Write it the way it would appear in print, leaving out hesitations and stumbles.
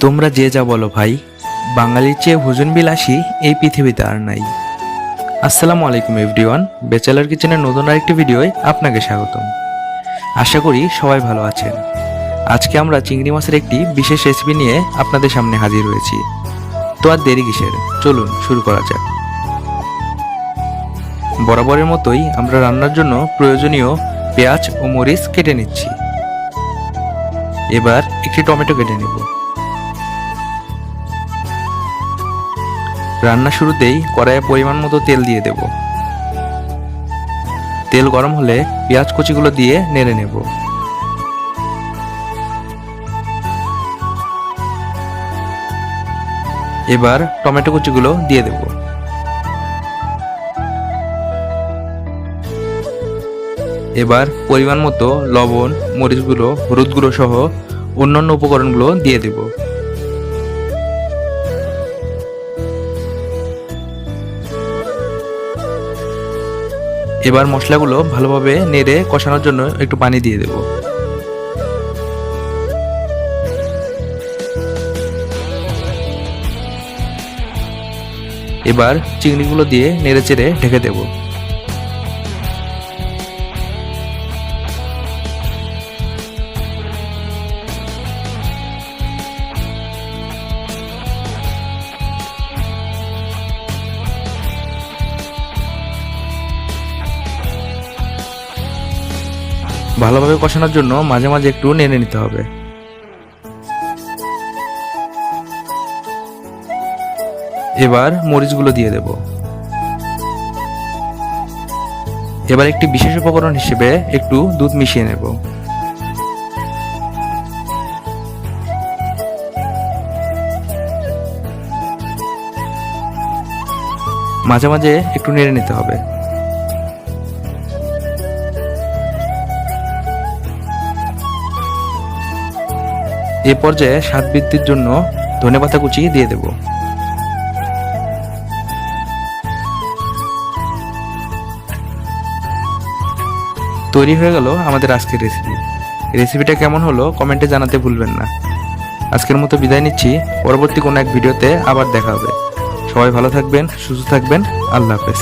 তোমরা যে যা বলো ভাই, বাঙালির চেয়ে ভোজন বিলাসী এই পৃথিবীতে আর নাই। আসসালামু আলাইকুম এভরিওয়ান, ব্যাচেলার কিচেনের নতুন আরেকটি ভিডিওয় আপনাকে স্বাগতম। আশা করি সবাই ভালো আছেন। আজকে আমরা চিংড়ি মাছের একটি বিশেষ রেসিপি নিয়ে আপনাদের সামনে হাজির হয়েছি। তো আর দেরি কিসের, চলুন শুরু করা যাক। বরাবরের মতোই আমরা রান্নার জন্য প্রয়োজনীয় পেঁয়াজ ও মরিচ কেটে নিচ্ছি। এবার একটি টমেটো কেটে নেব। রান্না শুরুতেই কড়াইয়ে পরিমাণ মতো তেল দিয়ে দেব। তেল গরম হলে পেঁয়াজ কুচিগুলো দিয়ে নেড়ে নেব। এবার টমেটো কুচিগুলো দিয়ে দেব। এবার পরিমাণ মতো লবণ, মরিচ গুঁড়ো, হলুদ গুঁড়ো সহ অন্যান্য উপকরণগুলো দিয়ে দেব। এবার মশলাগুলো ভালোভাবে নেড়ে কষানোর জন্য একটু পানি দিয়ে দেব। এবার চিংড়িগুলো দিয়ে নেড়ে চেড়ে ঢেকে দেব। ভালোভাবে কষানোর জন্য মাঝে মাঝে একটু নেড়ে নিতে হবে। এবার মরিচগুলো দিয়ে দেব। এবার একটি বিশেষ উপকরণ হিসেবে একটু দুধ মিশিয়ে নেব। মাঝে মাঝে একটু নেড়ে নিতে হবে। এ পর্যায়ে স্বাদ বৃদ্ধির জন্য ধনেপাতা কুচি দিয়ে দেব। তৈরি হয়ে গেল আমাদের আজকের রেসিপি। রেসিপিটা কেমন হলো কমেন্টে জানাতে ভুলবেন না। আজকের মতো বিদায় নিচ্ছি, পরবর্তী কোনো এক ভিডিওতে আবার দেখা হবে। সবাই ভালো থাকবেন, সুস্থ থাকবেন। আল্লাহ হাফেজ।